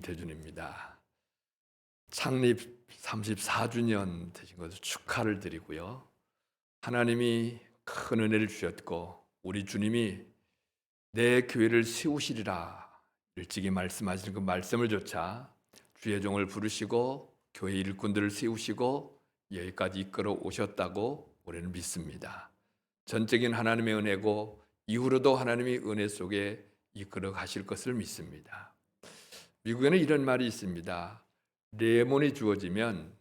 김태준입니다. 창립 34주년 되신 것을 축하를 드리고요. 하나님이 큰 은혜를 주셨고 우리 주님이 내 교회를 세우시리라 일찍이 말씀하시는 그 말씀을 조차 주의 종을 부르시고 교회 일꾼들을 세우시고 여기까지 이끌어 오셨다고 우리는 믿습니다. 전적인 하나님의 은혜고 이후로도 하나님이 은혜 속에 이끌어 가실 것을 믿습니다. 미국에는 이런 말이 있습니다. 레몬이 주어지면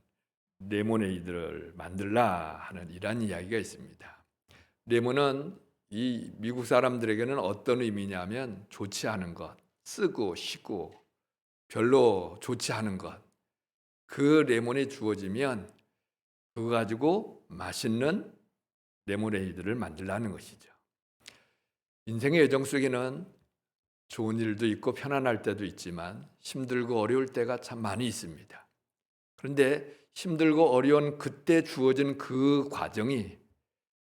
레모네이드를 만들라 하는 이런 이야기가 있습니다. 레몬은 이 미국 사람들에게는 어떤 의미냐면 좋지 않은 것, 쓰고 시고 별로 좋지 않은 것, 그 레몬이 주어지면 그거 가지고 맛있는 레모네이드를 만들라는 것이죠. 인생의 여정 속에는 좋은 일도 있고 편안할 때도 있지만 힘들고 어려울 때가 참 많이 있습니다. 그런데 힘들고 어려운 그때 주어진 그 과정이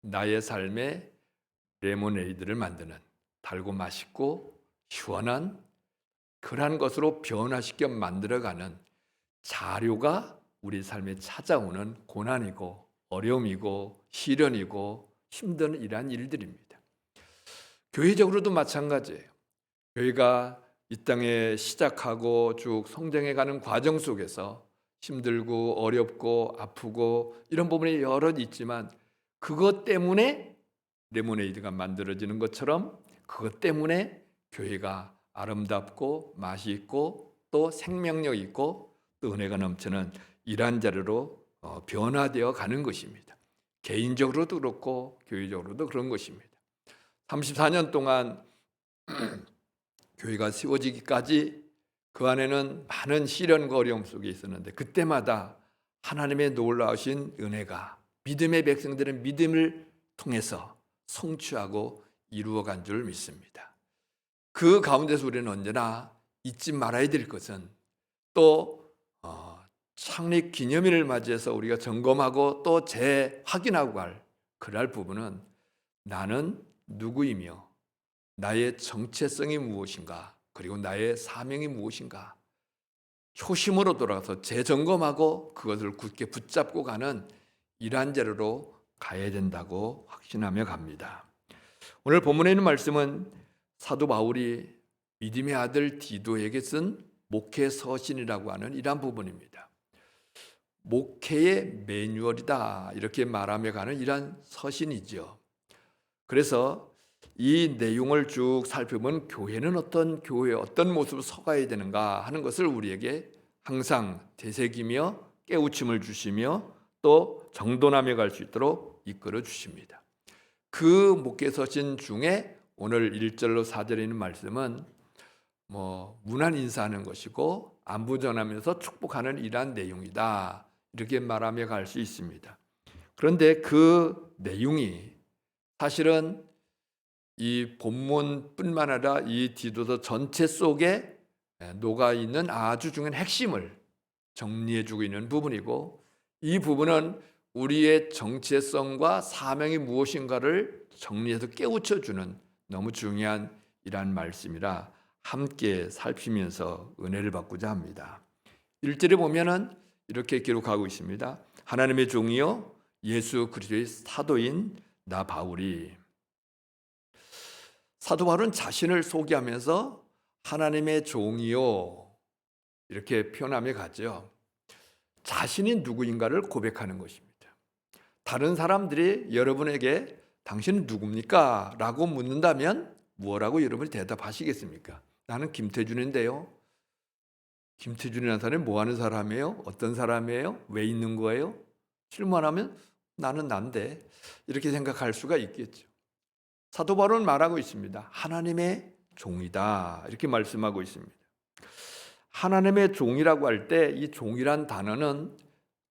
나의 삶에 레모네이드를 만드는 달고 맛있고 시원한 그러한 것으로 변화시켜 만들어가는 자료가 우리 삶에 찾아오는 고난이고 어려움이고 시련이고 힘든 이러한 일들입니다. 교회적으로도 마찬가지예요. 교회가 이 땅에 시작하고 쭉 성장해가는 과정 속에서 힘들고 어렵고 아프고 이런 부분이 여럿 있지만 그것 때문에 레모네이드가 만들어지는 것처럼 그것 때문에 교회가 아름답고 맛이 있고 또 생명력 있고 또 은혜가 넘치는 이러한 자료로 변화되어 가는 것입니다. 개인적으로도 그렇고 교회적으로도 그런 것입니다. 34년 동안 교회가 세워지기까지 그 안에는 많은 시련과 어려움 속에 있었는데 그때마다 하나님의 놀라우신 은혜가 믿음의 백성들은 믿음을 통해서 성취하고 이루어간 줄 믿습니다. 그 가운데서 우리는 언제나 잊지 말아야 될 것은 또 창립 기념일을 맞이해서 우리가 점검하고 또 재확인하고 할 그럴 부분은 나는 누구이며 나의 정체성이 무엇인가 그리고 나의 사명이 무엇인가 초심으로 돌아가서 재점검하고 그것을 굳게 붙잡고 가는 이러한 자료로 가야 된다고 확신하며 갑니다. 오늘 본문에 있는 말씀은 사도 바울이 믿음의 아들 디도에게 쓴 목회 서신이라고 하는 이러한 부분입니다. 목회의 매뉴얼이다 이렇게 말하며 가는 이러한 서신이죠. 그래서 이 내용을 쭉 살펴보면 교회는 어떤 교회 어떤 모습으로 서가야 되는가 하는 것을 우리에게 항상 되새기며 깨우침을 주시며 또 정돈하며 갈 수 있도록 이끌어 주십니다. 그 목회 서신 중에 오늘 1절로 4절에 있는 말씀은 문안 인사하는 것이고 안부 전하면서 축복하는 이러한 내용이다 이렇게 말하며 갈 수 있습니다. 그런데 그 내용이 사실은 이 본문뿐만 아니라 이 디도서 전체 속에 녹아있는 아주 중요한 핵심을 정리해주고 있는 부분이고 이 부분은 우리의 정체성과 사명이 무엇인가를 정리해서 깨우쳐주는 너무 중요한 이러한 말씀이라 함께 살피면서 은혜를 받고자 합니다. 1절에 보면은 이렇게 기록하고 있습니다. 하나님의 종이요 예수 그리스도의 사도인 나 바울이 사도 바울은 자신을 소개하면서 하나님의 종이요 이렇게 표현하며 가죠. 자신이 누구인가를 고백하는 것입니다. 다른 사람들이 여러분에게 당신은 누굽니까? 라고 묻는다면 뭐라고 여러분이 대답하시겠습니까? 나는 김태준인데요. 김태준이라는 사람이 뭐 하는 사람이에요? 어떤 사람이에요? 왜 있는 거예요? 질문하면 나는 난데 이렇게 생각할 수가 있겠죠. 사도 바울은 말하고 있습니다. 하나님의 종이다 이렇게 말씀하고 있습니다. 하나님의 종이라고 할 때 이 종이란 단어는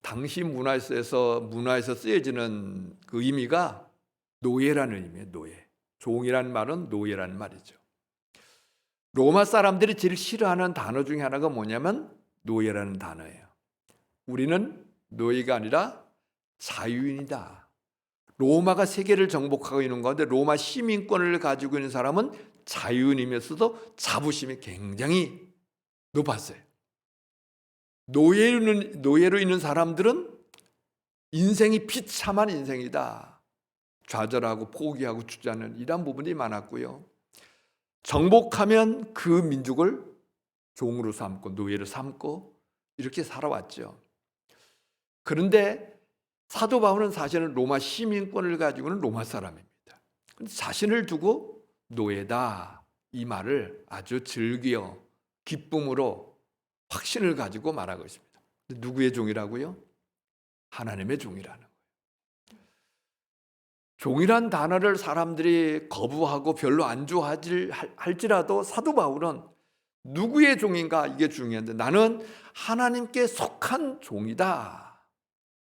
당시 문화에서 쓰여지는 그 의미가 노예라는 의미예요. 노예. 종이란 말은 노예라는 말이죠. 로마 사람들이 제일 싫어하는 단어 중에 하나가 뭐냐면 노예라는 단어예요. 우리는 노예가 아니라 자유인이다. 로마가 세계를 정복하고 있는 가운데 로마 시민권을 가지고 있는 사람은 자유인이면서도 자부심이 굉장히 높았어요. 노예로 있는 사람들은 인생이 비참한 인생이다. 좌절하고 포기하고 주저하는 이런 부분이 많았고요. 정복하면 그 민족을 종으로 삼고 노예로 삼고 이렇게 살아왔죠. 그런데 사도 바울은 사실은 로마 시민권을 가지고는 로마 사람입니다. 근데 자신을 두고 노예다 이 말을 아주 즐겨 기쁨으로 확신을 가지고 말하고 있습니다. 누구의 종이라고요? 하나님의 종이라는 거예요. 종이란 단어를 사람들이 거부하고 별로 안 좋아할지라도 사도 바울은 누구의 종인가 이게 중요한데 나는 하나님께 속한 종이다.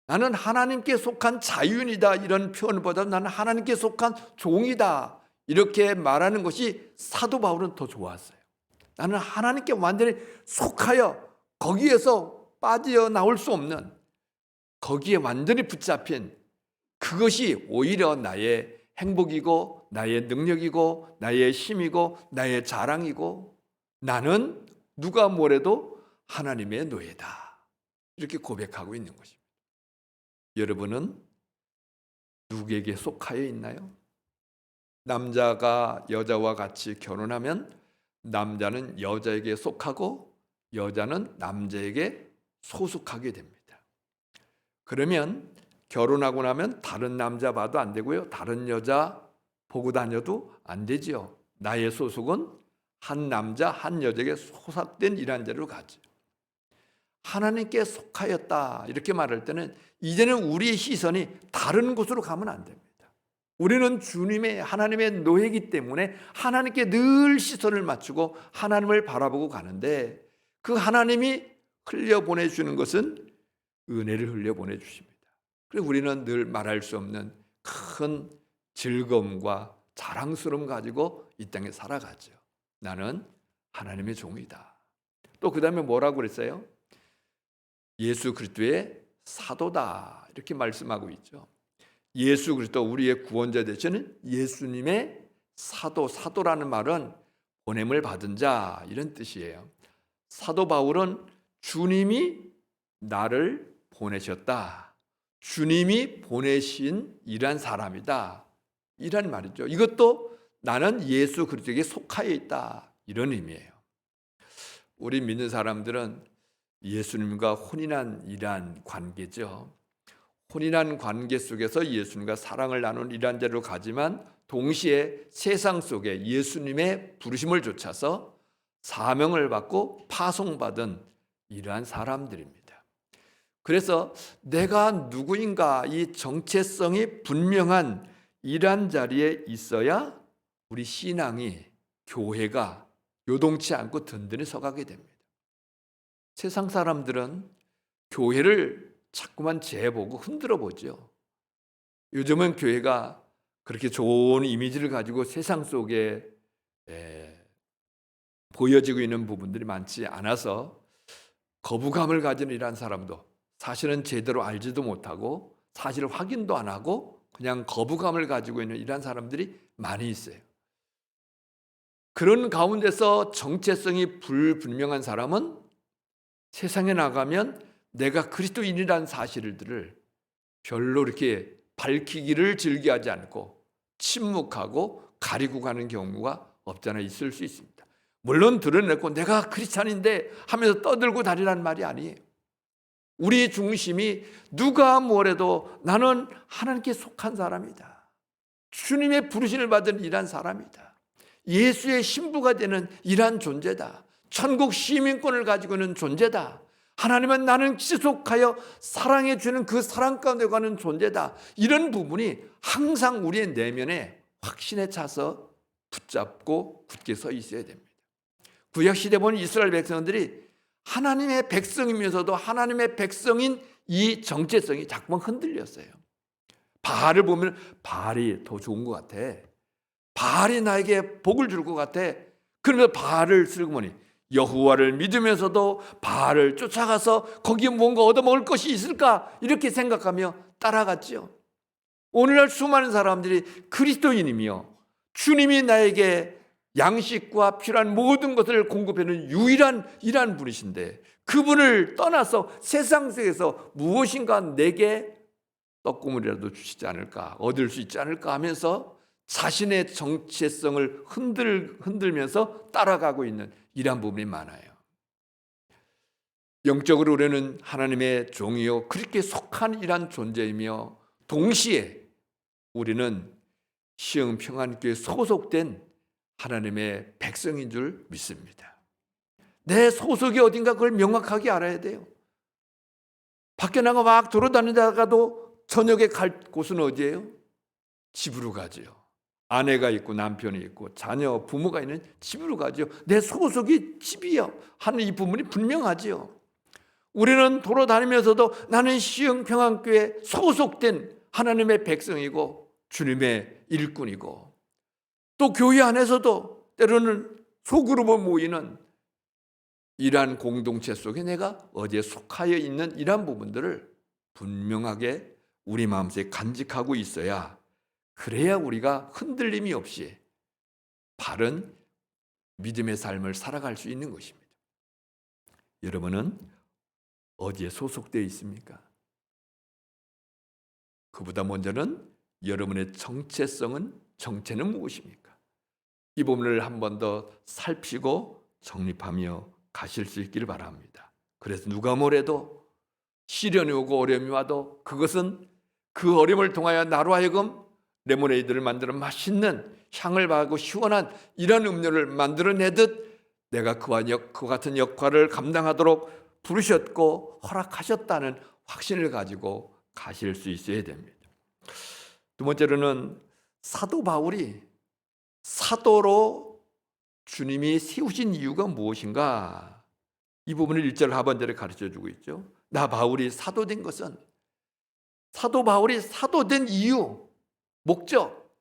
나는 하나님께 속한 자유인이다. 이런 표현보다 나는 하나님께 속한 종이다. 이렇게 말하는 것이 사도 바울은 더 좋았어요. 나는 하나님께 완전히 속하여 거기에서 빠져나올 수 없는 거기에 완전히 붙잡힌 그것이 오히려 나의 행복이고 나의 능력이고 나의 힘이고 나의 자랑이고 나는 누가 뭐래도 하나님의 노예다. 이렇게 고백하고 있는 것입니다. 여러분은 누구에게 속하여 있나요? 남자가 여자와 같이 결혼하면 남자는 여자에게 속하고 여자는 남자에게 소속하게 됩니다. 그러면 결혼하고 나면 다른 남자 봐도 안 되고요. 다른 여자 보고 다녀도 안 되지요. 나의 소속은 한 남자, 한 여자에게 소속된 일한 자로 가죠. 하나님께 속하였다 이렇게 말할 때는 이제는 우리의 시선이 다른 곳으로 가면 안 됩니다. 우리는 주님의 하나님의 노예이기 때문에 하나님께 늘 시선을 맞추고 하나님을 바라보고 가는데 그 하나님이 흘려보내주는 것은 은혜를 흘려보내주십니다. 그래서 우리는 늘 말할 수 없는 큰 즐거움과 자랑스러움 가지고 이 땅에 살아가죠. 나는 하나님의 종이다. 또 그 다음에 뭐라고 그랬어요? 예수 그리스도의 사도다 이렇게 말씀하고 있죠. 예수 그리스도 우리의 구원자 되시는 예수님의 사도라는 말은 보냄을 받은 자 이런 뜻이에요. 사도 바울은 주님이 나를 보내셨다. 주님이 보내신 이란 사람이다. 이란 말이죠. 이것도 나는 예수 그리스도에게 속하여 있다. 이런 의미예요. 우리 믿는 사람들은 예수님과 혼인한 이란 관계죠. 혼인한 관계 속에서 예수님과 사랑을 나눈 이란 자로 가지만 동시에 세상 속에 예수님의 부르심을 좇아서 사명을 받고 파송받은 이러한 사람들입니다. 그래서 내가 누구인가 이 정체성이 분명한 이러한 자리에 있어야 우리 신앙이 교회가 요동치 않고 든든히 서가게 됩니다. 세상 사람들은 교회를 자꾸만 재보고 흔들어 보죠. 요즘은 교회가 그렇게 좋은 이미지를 가지고 세상 속에 보여지고 있는 부분들이 많지 않아서 거부감을 가진 이러한 사람도 사실은 제대로 알지도 못하고 사실을 확인도 안 하고 그냥 거부감을 가지고 있는 이러한 사람들이 많이 있어요. 그런 가운데서 정체성이 불분명한 사람은 세상에 나가면 내가 그리스도인이라는 사실들을 별로 이렇게 밝히기를 즐겨하지 않고 침묵하고 가리고 가는 경우가 없잖아 있을 수 있습니다. 물론 드러내고 내가 크리스찬인데 하면서 떠들고 다니라는 말이 아니에요. 우리 중심이 누가 뭐래도 나는 하나님께 속한 사람이다. 주님의 부르심을 받은 이란 사람이다. 예수의 신부가 되는 이란 존재다. 천국 시민권을 가지고 있는 존재다. 하나님은 나는 지속하여 사랑해 주는 그 사랑 가운데 가는 존재다. 이런 부분이 항상 우리의 내면에 확신에 차서 붙잡고 굳게 서 있어야 됩니다. 구약시대 보면 이스라엘 백성들이 하나님의 백성이면서도 하나님의 백성인 이 정체성이 자꾸만 흔들렸어요. 바알을 보면 바알이 더 좋은 것 같아. 바알이 나에게 복을 줄 것 같아. 그러면서 바알을 쓰고 보니 여호와를 믿으면서도 바알을 쫓아가서 거기에 뭔가 얻어먹을 것이 있을까 이렇게 생각하며 따라갔죠. 오늘날 수많은 사람들이 그리스도인이며 주님이 나에게 양식과 필요한 모든 것을 공급하는 유일한 분이신데 그분을 떠나서 세상 속에서 무엇인가 내게 떡고물이라도 주시지 않을까, 얻을 수 있지 않을까 하면서 자신의 정체성을 흔들면서 따라가고 있는 이러한 부분이 많아요. 영적으로 우리는 하나님의 종이요 그렇게 속한 이러한 존재이며 동시에 우리는 시흥평안교회에 소속된 하나님의 백성인 줄 믿습니다. 내 소속이 어딘가 그걸 명확하게 알아야 돼요. 밖에 나가 막 돌아다니다가도 저녁에 갈 곳은 어디예요? 집으로 가지요. 아내가 있고 남편이 있고 자녀, 부모가 있는 집으로 가지요. 내 소속이 집이요 하는 이 부분이 분명하지요. 우리는 돌아다니면서도 나는 시흥평안교회에 소속된 하나님의 백성이고 주님의 일꾼이고, 또 교회 안에서도 때로는 소그룹으로 모이는 이러한 공동체 속에 내가 어디에 속하여 있는 이러한 부분들을 분명하게 우리 마음속에 간직하고 있어야, 그래야 우리가 흔들림이 없이 바른 믿음의 삶을 살아갈 수 있는 것입니다. 여러분은 어디에 소속되어 있습니까? 그보다 먼저는 여러분의 정체는 무엇입니까? 이 부분을 한 번 더 살피고 정립하며 가실 수 있기를 바랍니다. 그래서 누가 뭐래도 시련이 오고 어려움이 와도 그것은 그 어려움을 통하여 나로 하여금 레모네이드를 만들어 맛있는 향을 바고 시원한 이런 음료를 만들어내듯 내가 그와 같은 역할을 감당하도록 부르셨고 허락하셨다는 확신을 가지고 가실 수 있어야 됩니다. 두 번째로는 사도 바울이 사도로 주님이 세우신 이유가 무엇인가, 이 부분을 1절 하반절에 가르쳐주고 있죠. 나 바울이 사도된 것은, 사도 바울이 사도된 이유, 목적,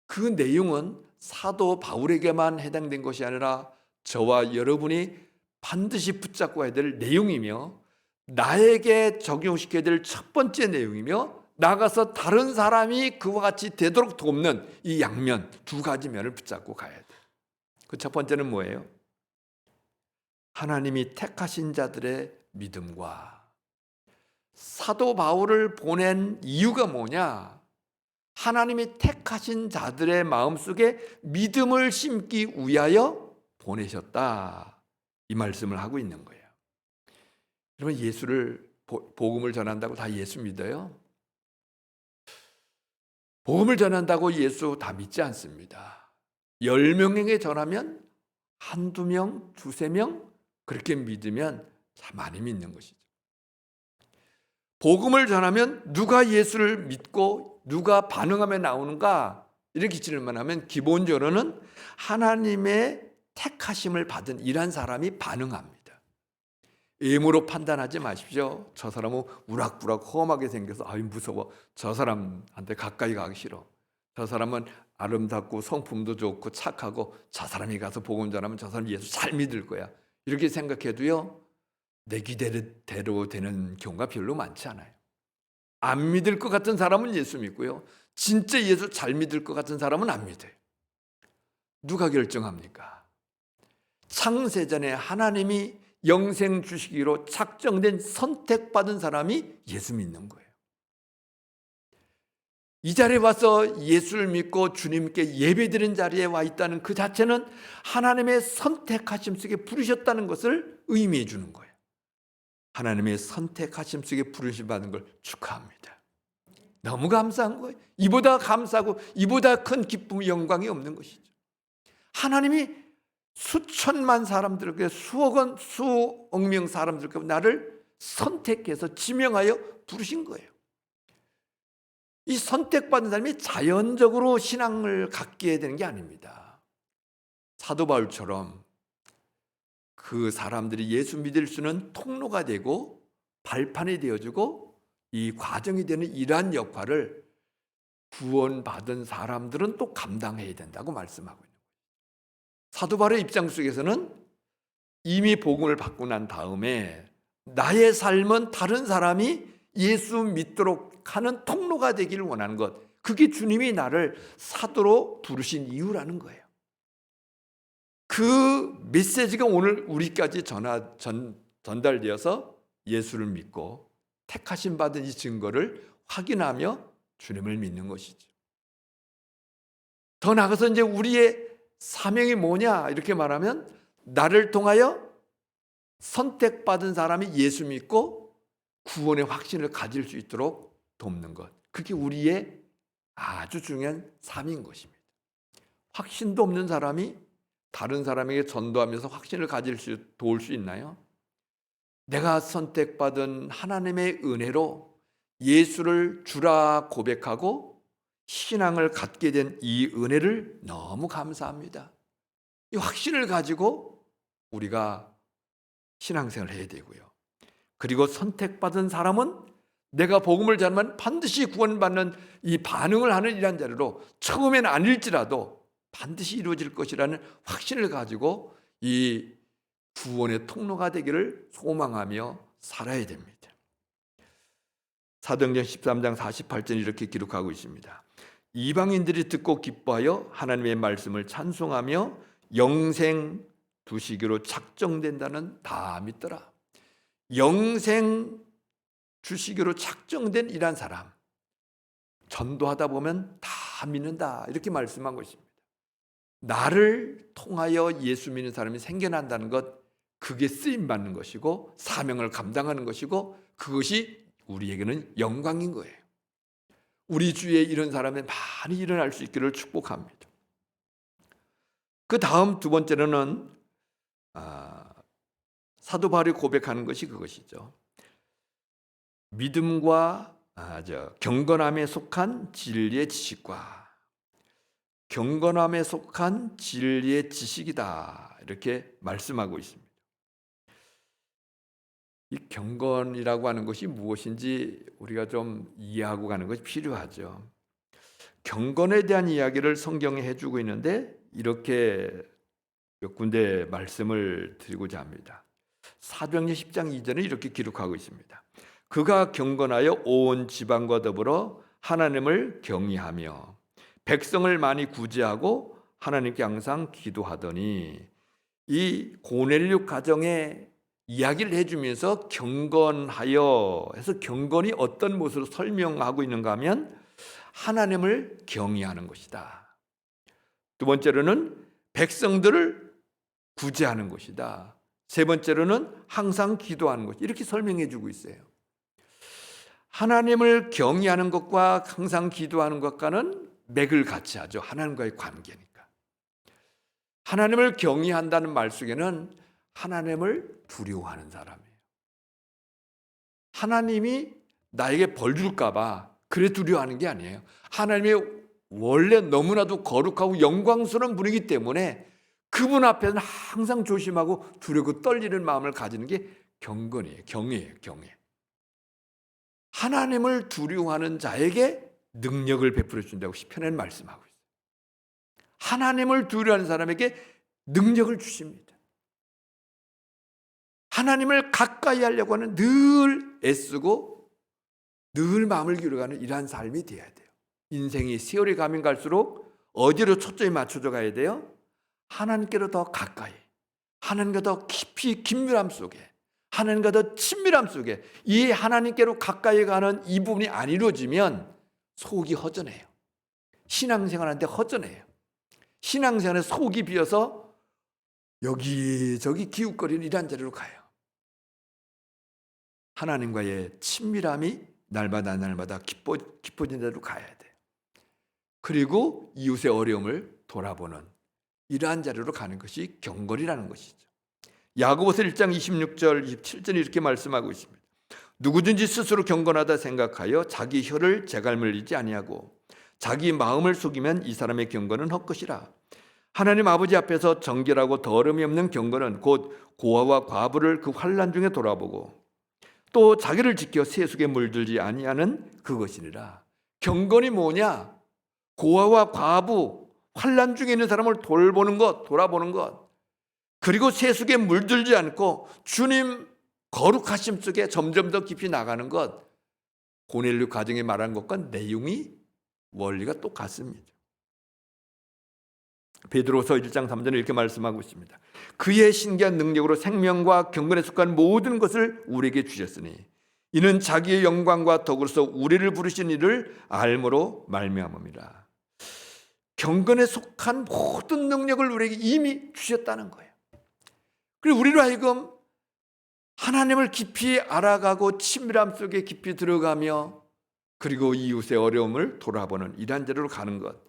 그 내용은 사도 바울에게만 해당된 것이 아니라 저와 여러분이 반드시 붙잡고 해야 될 내용이며 나에게 적용시켜야 될 첫 번째 내용이며 나가서 다른 사람이 그와 같이 되도록 돕는 이 양면, 두 가지 면을 붙잡고 가야 돼요. 그 첫 번째는 뭐예요? 하나님이 택하신 자들의 믿음과, 사도 바울을 보낸 이유가 뭐냐? 하나님이 택하신 자들의 마음속에 믿음을 심기 위하여 보내셨다, 이 말씀을 하고 있는 거예요. 여러분, 예수를 복음을 전한다고 다 예수 믿어요? 복음을 전한다고 예수 다 믿지 않습니다. 10명에게 전하면 한두 명, 두세 명 그렇게 믿으면 참 많이 믿는 것이죠. 복음을 전하면 누가 예수를 믿고 누가 반응하며 나오는가, 이렇게 질문하면 기본적으로는 하나님의 택하심을 받은 이런 사람이 반응합니다. 외모로 판단하지 마십시오. 저 사람은 우락부락 험하게 생겨서 아유 무서워, 저 사람한테 가까이 가기 싫어, 저 사람은 아름답고 성품도 좋고 착하고 저 사람이 가서 복음 전하면 저 사람 예수 잘 믿을 거야, 이렇게 생각해도요 내 기대대로 되는 경우가 별로 많지 않아요. 안 믿을 것 같은 사람은 예수 믿고요, 진짜 예수 잘 믿을 것 같은 사람은 안 믿어요. 누가 결정합니까? 창세전에 하나님이 영생 주시기로 작정된 선택받은 사람이 예수 믿는 거예요. 이 자리에 와서 예수를 믿고 주님께 예배드린 자리에 와 있다는 그 자체는 하나님의 선택하심 속에 부르셨다는 것을 의미해 주는 거예요. 하나님의 선택하심 속에 부르심 받은 걸 축하합니다. 너무 감사한 거예요. 이보다 감사하고 이보다 큰 기쁨, 영광이 없는 것이죠. 하나님이 수천만 사람들에게 수억 명 사람들에게 나를 선택해서 지명하여 부르신 거예요. 이 선택받은 사람이 자연적으로 신앙을 갖게 되는 게 아닙니다. 사도 바울처럼 그 사람들이 예수 믿을 수 있는 통로가 되고 발판이 되어주고 이 과정이 되는 이러한 역할을 구원받은 사람들은 또 감당해야 된다고 말씀하고 있는 거예요. 사도 바울의 입장 속에서는 이미 복음을 받고 난 다음에 나의 삶은 다른 사람이 예수 믿도록 하는 통로가 되기를 원하는 것, 그게 주님이 나를 사도로 부르신 이유라는 거예요. 그 메시지가 오늘 우리까지 전달되어서 예수를 믿고 택하심 받은 이 증거를 확인하며 주님을 믿는 것이죠. 더 나아가서 이제 우리의 사명이 뭐냐 이렇게 말하면 나를 통하여 선택받은 사람이 예수 믿고 구원의 확신을 가질 수 있도록 돕는 것. 그게 우리의 아주 중요한 삶인 것입니다. 확신도 없는 사람이 다른 사람에게 전도하면서 확신을 도울 수 있나요? 내가 선택받은 하나님의 은혜로 예수를 주라 고백하고 신앙을 갖게 된 이 은혜를 너무 감사합니다. 이 확신을 가지고 우리가 신앙생활을 해야 되고요. 그리고 선택받은 사람은 내가 복음을 전하면 반드시 구원받는 이 반응을 하는 이런 자리로 처음에는 아닐지라도 반드시 이루어질 것이라는 확신을 가지고 이 구원의 통로가 되기를 소망하며 살아야 됩니다. 사도행전 13장 48절 이렇게 기록하고 있습니다. 이방인들이 듣고 기뻐하여 하나님의 말씀을 찬송하며 영생 두시기로 작정된다는 다 믿더라. 영생 주시기로 작정된 이란 사람, 전도하다 보면 다 믿는다 이렇게 말씀하고 있습니다. 나를 통하여 예수 믿는 사람이 생겨난다는 것, 그게 쓰임받는 것이고 사명을 감당하는 것이고 그것이 우리에게는 영광인 거예요. 우리 주위에 이런 사람이 많이 일어날 수 있기를 축복합니다. 그 다음 두 번째로는 사도 바울이 고백하는 것이 그것이죠. 믿음과 경건함에 속한 진리의 지식과 경건함에 속한 진리의 지식이다 이렇게 말씀하고 있습니다. 이 경건이라고 하는 것이 무엇인지 우리가 좀 이해하고 가는 것이 필요하죠. 경건에 대한 이야기를 성경에 해주고 있는데 이렇게 몇 군데 말씀을 드리고자 합니다. 사도행전 10장 2절에 이렇게 기록하고 있습니다. 그가 경건하여 온 지방과 더불어 하나님을 경외하며 백성을 많이 구제하고 하나님께 항상 기도하더니, 이 고넬료 가정의 이야기를 해주면서 경건하여 해서 경건이 어떤 모습으로 설명하고 있는가 하면 하나님을 경외하는 것이다. 두 번째로는 백성들을 구제하는 것이다. 세 번째로는 항상 기도하는 것. 이렇게 설명해 주고 있어요. 하나님을 경외하는 것과 항상 기도하는 것과는 맥을 같이 하죠. 하나님과의 관계니까. 하나님을 경외한다는 말 속에는 하나님을 두려워하는 사람이에요. 하나님이 나에게 벌 줄까 봐 그래 두려워하는 게 아니에요. 하나님이 원래 너무나도 거룩하고 영광스러운 분이기 때문에 그분 앞에서는 항상 조심하고 두렵고 떨리는 마음을 가지는 게 경건이에요. 경외예요. 경외. 하나님을 두려워하는 자에게 능력을 베풀어 준다고 시편에는 말씀하고 있어요. 하나님을 두려워하는 사람에게 능력을 주십니다. 하나님을 가까이 하려고 하는 늘 애쓰고 늘 마음을 기울여가는 이러한 삶이 되어야 돼요. 인생이 세월이 가면 갈수록 어디로 초점이 맞춰져 가야 돼요? 하나님께로 더 가까이, 하나님과 더 깊이 긴밀함 속에, 하나님과 더 친밀함 속에, 이 하나님께로 가까이 가는 이 부분이 안 이루어지면 속이 허전해요. 신앙생활하는데 허전해요. 신앙생활에 속이 비어서 여기저기 기웃거리는 이런 자리로 가요. 하나님과의 친밀함이 날마다 깊어진 대로 가야 돼요. 그리고 이웃의 어려움을 돌아보는 이러한 자리로 가는 것이 경건이라는 것이죠. 야고보서 1장 26절 27절 이렇게 말씀하고 있습니다. 누구든지 스스로 경건하다 생각하여 자기 혀를 재갈물리지 아니하고 자기 마음을 속이면 이 사람의 경건은 헛것이라. 하나님 아버지 앞에서 정결하고 더러움이 없는 경건은 곧 고아와 과부를 그 환난 중에 돌아보고 또 자기를 지켜 세속에 물들지 아니하는 그것이니라. 경건이 뭐냐? 고아와 과부, 환난 중에 있는 사람을 돌보는 것, 돌아보는 것, 그리고 세속에 물들지 않고 주님 거룩하심 속에 점점 더 깊이 나가는 것. 고넬료 가정에 말한 것과 내용이 원리가 똑같습니다. 베드로서 1장 3절에 이렇게 말씀하고 있습니다. 그의 신기한 능력으로 생명과 경건에 속한 모든 것을 우리에게 주셨으니 이는 자기의 영광과 덕으로서 우리를 부르신 이를 알므로 말미암음이라. 경건에 속한 모든 능력을 우리에게 이미 주셨다는 거예요. 그리고 우리로 하여금 하나님을 깊이 알아가고 친밀함 속에 깊이 들어가며 그리고 이웃의 어려움을 돌아보는 이러한 자리로 가는 것,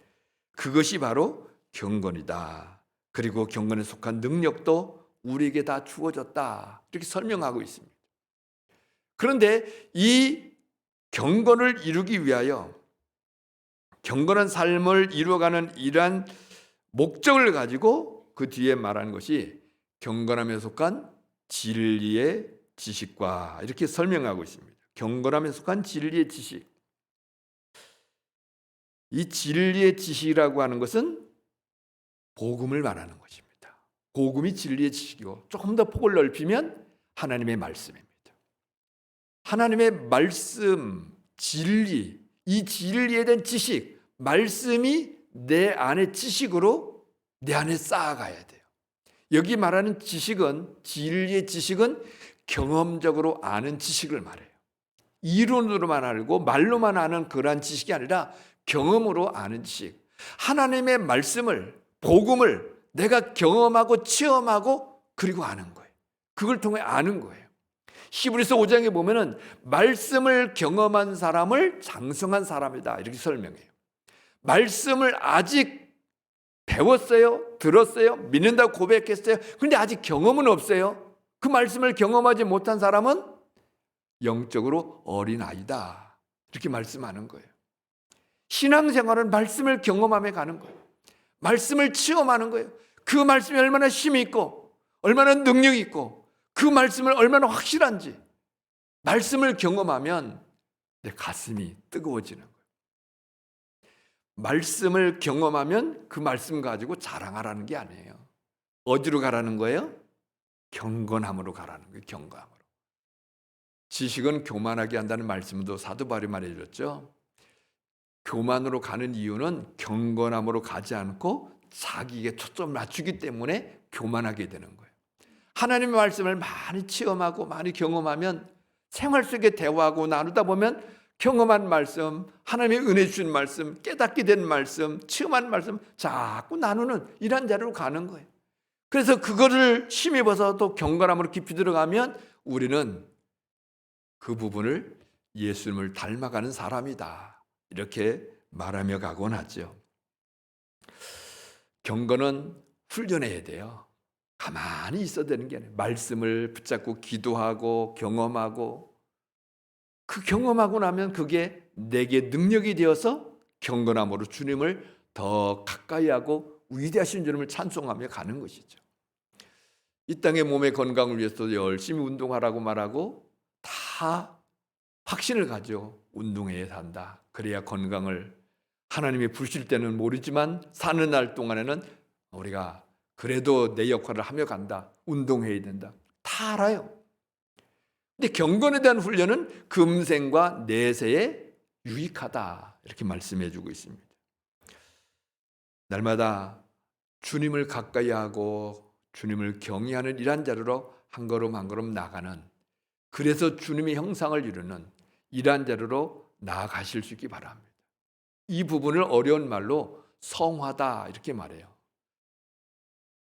그것이 바로 경건이다. 그리고 경건에 속한 능력도 우리에게 다 주어졌다. 이렇게 설명하고 있습니다. 그런데 이 경건을 이루기 위하여 경건한 삶을 이루어가는 이러한 목적을 가지고 그 뒤에 말하는 것이 경건함에 속한 진리의 지식과 이렇게 설명하고 있습니다. 경건함에 속한 진리의 지식. 이 진리의 지식이라고 하는 것은 복음을 말하는 것입니다. 복음이 진리의 지식이고 조금 더 폭을 넓히면 하나님의 말씀입니다. 하나님의 말씀, 진리, 이 진리에 대한 지식, 말씀이 내 안의 지식으로 내 안에 쌓아가야 돼요. 여기 말하는 지식은, 진리의 지식은 경험적으로 아는 지식을 말해요. 이론으로만 알고 말로만 아는 그러한 지식이 아니라 경험으로 아는 지식. 하나님의 말씀을, 복음을 내가 경험하고 체험하고 그리고 아는 거예요. 그걸 통해 아는 거예요. 히브리서 5장에 보면은 말씀을 경험한 사람을 장성한 사람이다 이렇게 설명해요. 말씀을 아직 배웠어요, 들었어요, 믿는다고 고백했어요. 그런데 아직 경험은 없어요. 그 말씀을 경험하지 못한 사람은 영적으로 어린아이다 이렇게 말씀하는 거예요. 신앙생활은 말씀을 경험하며 가는 거예요. 말씀을 체험하는 거예요. 그 말씀이 얼마나 힘이 있고 얼마나 능력이 있고 그 말씀을 얼마나 확실한지 말씀을 경험하면 내 가슴이 뜨거워지는 거예요. 말씀을 경험하면 그 말씀 가지고 자랑하라는 게 아니에요. 어디로 가라는 거예요? 경건함으로 가라는 거예요. 경건함으로. 지식은 교만하게 한다는 말씀도 사도 바울이 말해줬죠. 교만으로 가는 이유는 경건함으로 가지 않고 자기에게 초점을 맞추기 때문에 교만하게 되는 거예요. 하나님의 말씀을 많이 체험하고 많이 경험하면 생활 속에 대화하고 나누다 보면 경험한 말씀, 하나님의 은혜 주신 말씀, 깨닫게 된 말씀, 체험한 말씀 자꾸 나누는 이런 자리로 가는 거예요. 그래서 그거를 힘입어서 또 경건함으로 깊이 들어가면 우리는 그 부분을 예수님을 닮아가는 사람이다. 이렇게 말하며 가곤 하죠. 경건은 훈련해야 돼요. 가만히 있어야 되는 게 아니에요. 말씀을 붙잡고 기도하고 경험하고 그 경험하고 나면 그게 내게 능력이 되어서 경건함으로 주님을 더 가까이 하고 위대하신 주님을 찬송하며 가는 것이죠. 이 땅의 몸의 건강을 위해서 열심히 운동하라고 말하고 다 확신을 가지고 운동해야 한다. 그래야 건강을 하나님이 부실 때는 모르지만 사는 날 동안에는 우리가 그래도 내 역할을 하며 간다. 운동해야 된다. 다 알아요. 근데 경건에 대한 훈련은 금생과 내세에 유익하다. 이렇게 말씀해 주고 있습니다. 날마다 주님을 가까이 하고 주님을 경외하는 이러한 자리로 한 걸음 한 걸음 나가는, 그래서 주님의 형상을 이루는 이러한 자리로 나아가실 수 있기 바랍니다. 이 부분을 어려운 말로 성화다 이렇게 말해요.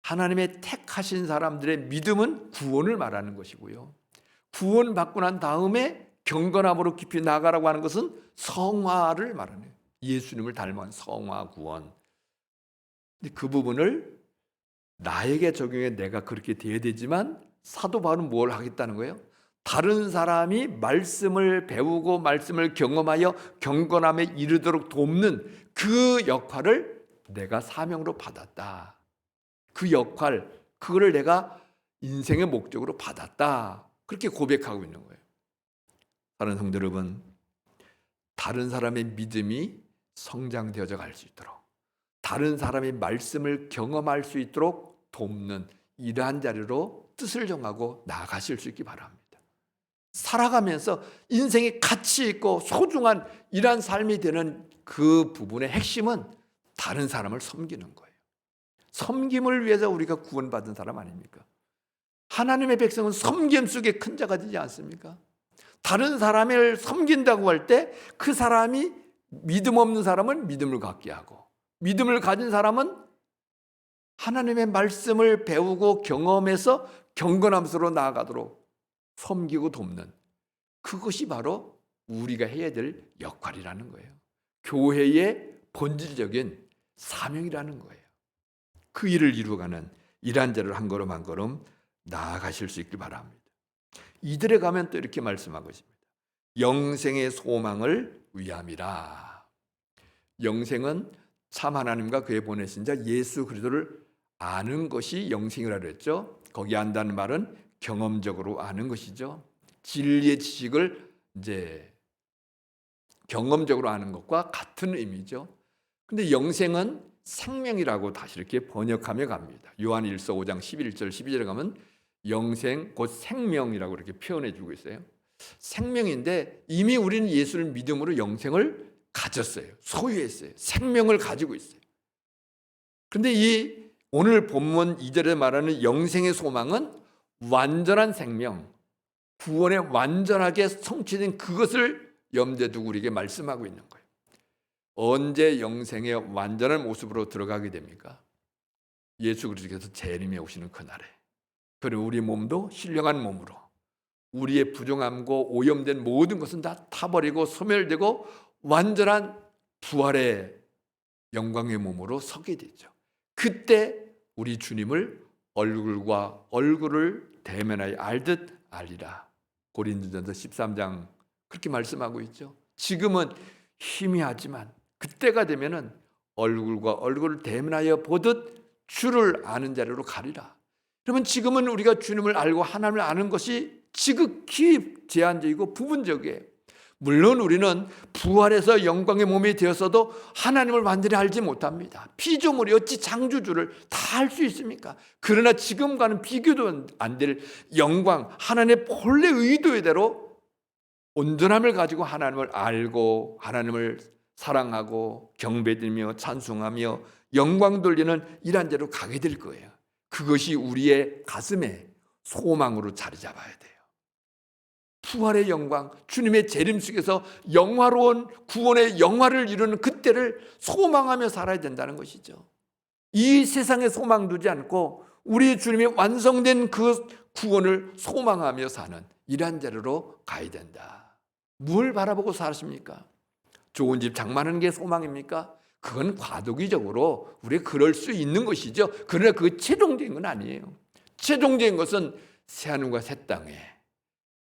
하나님의 택하신 사람들의 믿음은 구원을 말하는 것이고요. 구원받고 난 다음에 경건함으로 깊이 나가라고 하는 것은 성화를 말하는 거예요. 예수님을 닮은 성화, 구원. 근데 그 부분을 나에게 적용해 내가 그렇게 돼야 되지만 사도 바울은 뭘 하겠다는 거예요? 다른 사람이 말씀을 배우고 말씀을 경험하여 경건함에 이르도록 돕는 그 역할을 내가 사명으로 받았다. 그 역할, 그거를 내가 인생의 목적으로 받았다. 그렇게 고백하고 있는 거예요. 다른 성도 여러분, 다른 사람의 믿음이 성장되어져 갈 수 있도록, 다른 사람의 말씀을 경험할 수 있도록 돕는 이러한 자리로 뜻을 정하고 나아가실 수 있기 바랍니다. 살아가면서 인생에 가치 있고 소중한 이러한 삶이 되는 그 부분의 핵심은 다른 사람을 섬기는 거예요. 섬김을 위해서 우리가 구원받은 사람 아닙니까? 하나님의 백성은 섬김 속에 큰 자가 되지 않습니까? 다른 사람을 섬긴다고 할 때 그 사람이 믿음 없는 사람은 믿음을 갖게 하고, 믿음을 가진 사람은 하나님의 말씀을 배우고 경험해서 경건함으로 나아가도록 섬기고 돕는, 그것이 바로 우리가 해야 될 역할이라는 거예요. 교회의 본질적인 사명이라는 거예요. 그 일을 이루어가는 이러한 자를 한 걸음 한 걸음 나아가실 수 있길 바랍니다. 이들에 가면 또 이렇게 말씀하고 있습니다. 영생의 소망을 위함이라. 영생은 참 하나님과 그의 보내신 자 예수 그리스도를 아는 것이 영생이라고 그랬죠. 거기 안다는 말은 경험적으로 아는 것이죠. 진리의 지식을 이제 경험적으로 아는 것과 같은 의미죠. 근데 영생은 생명이라고 다시 이렇게 번역하며 갑니다. 요한 1서 5장 11절 12절에 가면 영생 곧 생명이라고 이렇게 표현해 주고 있어요. 생명인데 이미 우리는 예수를 믿음으로 영생을 가졌어요. 소유했어요. 생명을 가지고 있어요. 그런데 이 오늘 본문 2절에 말하는 영생의 소망은 완전한 생명, 구원에 완전하게 성취된 그것을 염두에 두고 우리에게 말씀하고 있는 거예요. 언제 영생의 완전한 모습으로 들어가게 됩니까? 예수 그리스도께서 재림에 오시는 그날에. 그리고 우리 몸도 신령한 몸으로 우리의 부정함고 오염된 모든 것은 다 타버리고 소멸되고 완전한 부활의 영광의 몸으로 서게 되죠. 그때 우리 주님을 얼굴과 얼굴을 대면하여 알듯 알리라. 고린도전서 13장 그렇게 말씀하고 있죠. 지금은 희미하지만 그때가 되면은 얼굴과 얼굴을 대면하여 보듯 주를 아는 자리로 가리라. 그러면 지금은 우리가 주님을 알고 하나님을 아는 것이 지극히 제한적이고 부분적이에요. 물론 우리는 부활해서 영광의 몸이 되었어도 하나님을 완전히 알지 못합니다. 피조물이 어찌 창조주를 다 알 수 있습니까? 그러나 지금과는 비교도 안 될 영광, 하나님의 본래 의도대로 온전함을 가지고 하나님을 알고 하나님을 사랑하고 경배드리며 찬송하며 영광 돌리는 이런 데로 가게 될 거예요. 그것이 우리의 가슴에 소망으로 자리 잡아야 돼요. 부활의 영광, 주님의 재림 속에서 영화로운 구원의 영화를 이루는 그때를 소망하며 살아야 된다는 것이죠. 이 세상에 소망 두지 않고 우리 주님이 완성된 그 구원을 소망하며 사는 이러한 자리로 가야 된다. 뭘 바라보고 사십니까? 좋은 집 장만하는 게 소망입니까? 그건 과도기적으로 우리가 그럴 수 있는 것이죠. 그러나 그게 최종적인 건 아니에요. 최종적인 것은 새하늘과 새 땅에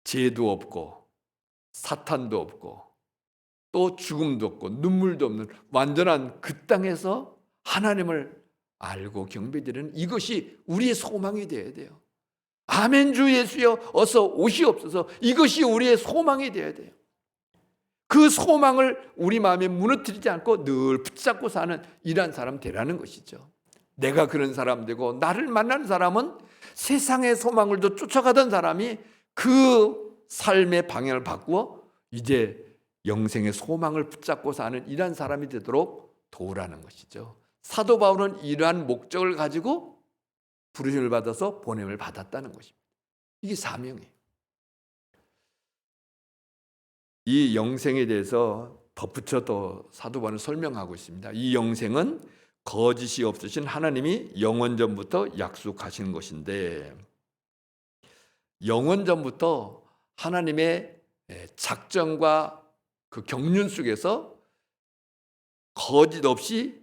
죄도 없고 사탄도 없고 또 죽음도 없고 눈물도 없는 완전한 그 땅에서 하나님을 알고 경배드리는 이것이 우리의 소망이 되어야 돼요. 아멘 주 예수여 어서 오시옵소서. 이것이 우리의 소망이 되어야 돼요. 그 소망을 우리 마음에 무너뜨리지 않고 늘 붙잡고 사는 이러한 사람 되라는 것이죠. 내가 그런 사람 되고 나를 만나는 사람은 세상의 소망을 더 쫓아가던 사람이 그 삶의 방향을 바꾸어 이제 영생의 소망을 붙잡고 사는 이러한 사람이 되도록 도우라는 것이죠. 사도 바울은 이러한 목적을 가지고 부르심을 받아서 보냄을 받았다는 것입니다. 이게 사명이에요. 이 영생에 대해서 덧붙여 또 사도 바울은 설명하고 있습니다. 이 영생은 거짓이 없으신 하나님이 영원전부터 약속하신 것인데, 영원전부터 하나님의 작정과 그 경륜 속에서 거짓 없이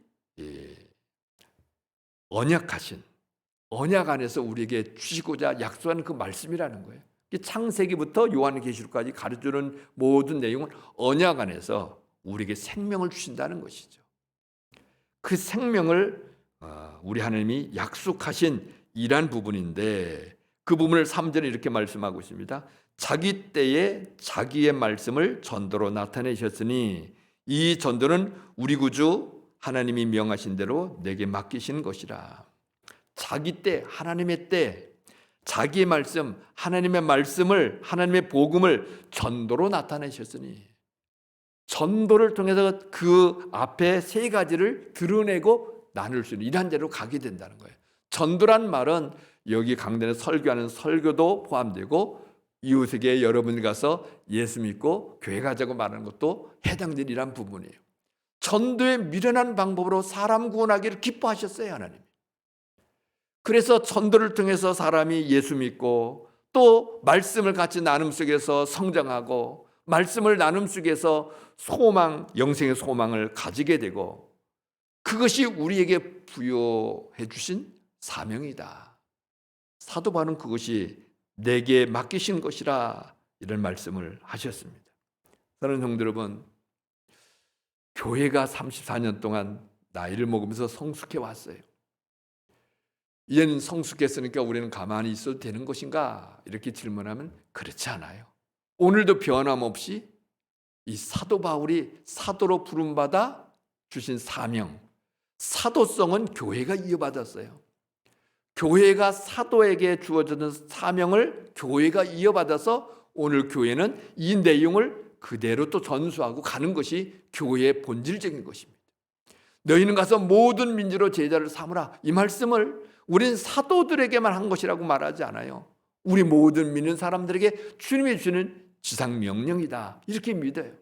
언약하신, 언약 안에서 우리에게 주시고자 약속하는 그 말씀이라는 거예요. 창세기부터 요한계시록까지 가르쳐주는 모든 내용은 언약 안에서 우리에게 생명을 주신다는 것이죠. 그 생명을 우리 하나님이 약속하신 이란 부분인데, 그 부분을 3절에 이렇게 말씀하고 있습니다. 자기 때에 자기의 말씀을 전도로 나타내셨으니 이 전도는 우리 구주 하나님이 명하신 대로 내게 맡기신 것이라. 자기 때, 하나님의 때, 자기의 말씀, 하나님의 말씀을, 하나님의 복음을 전도로 나타내셨으니, 전도를 통해서 그 앞에 세 가지를 드러내고 나눌 수 있는 이런 데로 가게 된다는 거예요. 전도란 말은 여기 강단에 설교하는 설교도 포함되고 이웃에게 여러분이 가서 예수 믿고 교회 가자고 말하는 것도 해당되는 부분이에요. 전도의 미련한 방법으로 사람 구원하기를 기뻐하셨어요, 하나님. 그래서 전도를 통해서 사람이 예수 믿고 또 말씀을 같이 나눔 속에서 성장하고 말씀을 나눔 속에서 소망, 영생의 소망을 가지게 되고 그것이 우리에게 부여해 주신 사명이다. 사도 바울은 그것이 내게 맡기신 것이라 이런 말씀을 하셨습니다. 사랑하는 성도 여러분, 교회가 34년 동안 나이를 먹으면서 성숙해 왔어요. 이제는 성숙했으니까 우리는 가만히 있어도 되는 것인가? 이렇게 질문하면 그렇지 않아요. 오늘도 변함없이 이 사도 바울이 사도로 부름받아 주신 사명, 사도성은 교회가 이어받았어요. 교회가 사도에게 주어지는 사명을 교회가 이어받아서 오늘 교회는 이 내용을 그대로 또 전수하고 가는 것이 교회의 본질적인 것입니다. 너희는 가서 모든 민족으로 제자를 삼으라. 이 말씀을 우린 사도들에게만 한 것이라고 말하지 않아요. 우리 모든 믿는 사람들에게 주님이 주는 지상명령이다. 이렇게 믿어요.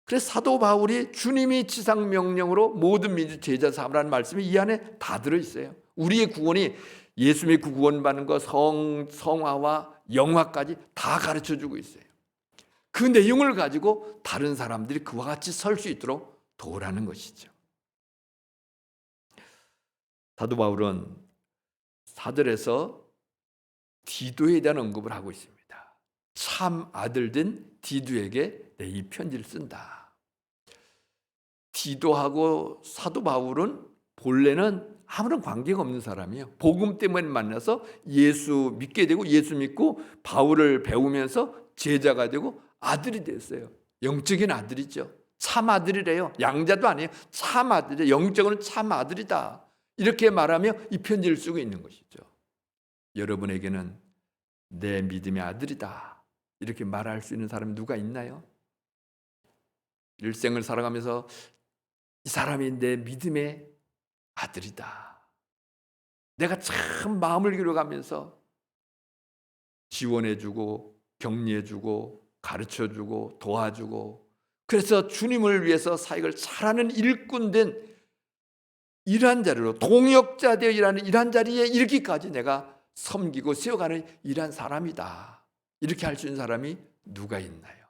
그래서 사도 바울이 주님이 지상명령으로 모든 민족 제자 삼으라는 말씀이 이 안에 다 들어있어요. 우리의 구원이 예수 믿고 구원받는 것, 성화와 영화까지 다 가르쳐주고 있어요. 그 내용을 가지고 다른 사람들이 그와 같이 설 수 있도록 도우라는 것이죠. 사도 바울은 4절에서 디도에 대한 언급을 하고 있습니다. 참 아들된 디도에게 내 이 편지를 쓴다. 디도하고 사도 바울은 본래는 아무런 관계가 없는 사람이에요. 복음 때문에 만나서 예수 믿게 되고 예수 믿고 바울을 배우면서 제자가 되고 아들이 됐어요. 영적인 아들이죠. 참 아들이래요. 양자도 아니에요. 참 아들이에요. 영적으로는 참 아들이다. 이렇게 말하며 이 편지를 쓰고 있는 것이죠. 여러분에게는 내 믿음의 아들이다. 이렇게 말할 수 있는 사람이 누가 있나요? 일생을 살아가면서 이 사람이 내 믿음의 아들이다. 내가 참 마음을 기울여가면서 지원해주고 격려해주고 가르쳐주고 도와주고 그래서 주님을 위해서 사역을 잘하는 일꾼된 일한 자리로 동역자 되어 일하는 일한 자리에 이르기까지 내가 섬기고 세워가는 일한 사람이다. 이렇게 할 수 있는 사람이 누가 있나요?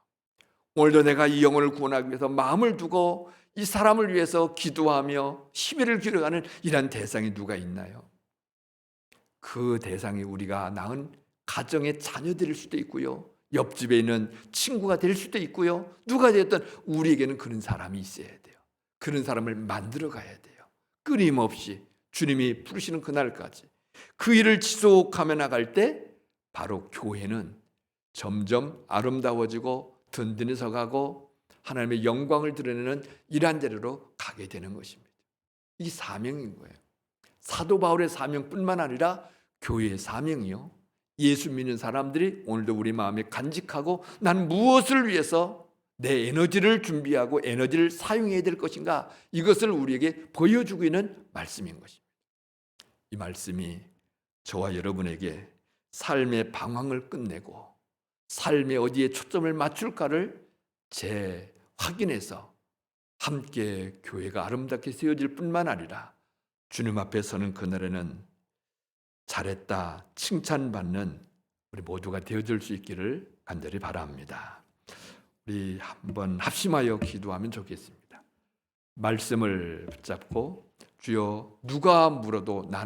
오늘도 내가 이 영혼을 구원하기 위해서 마음을 두고 이 사람을 위해서 기도하며 시비를 기울여가는 이런 대상이 누가 있나요? 그 대상이 우리가 낳은 가정의 자녀될 수도 있고요. 옆집에 있는 친구가 될 수도 있고요. 누가 되었든 우리에게는 그런 사람이 있어야 돼요. 그런 사람을 만들어 가야 돼요. 끊임없이 주님이 부르시는 그날까지 그 일을 지속하며 나갈 때 바로 교회는 점점 아름다워지고 든든해서 가고 하나님의 영광을 드러내는 이러한 자리로 가게 되는 것입니다. 이 사명인 거예요. 사도 바울의 사명뿐만 아니라 교회의 사명이요. 예수 믿는 사람들이 오늘도 우리 마음에 간직하고 난 무엇을 위해서 내 에너지를 준비하고 에너지를 사용해야 될 것인가 이것을 우리에게 보여주고 있는 말씀인 것입니다. 이 말씀이 저와 여러분에게 삶의 방황을 끝내고 삶의 어디에 초점을 맞출까를 재확인해서 함께 교회가 아름답게 세워질 뿐만 아니라 주님 앞에 서는 그날에는 잘했다 칭찬받는 우리 모두가 되어줄 수 있기를 간절히 바랍니다. 우리 한번 합심하여 기도하면 좋겠습니다. 말씀을 붙잡고 주여 누가 물어도 나는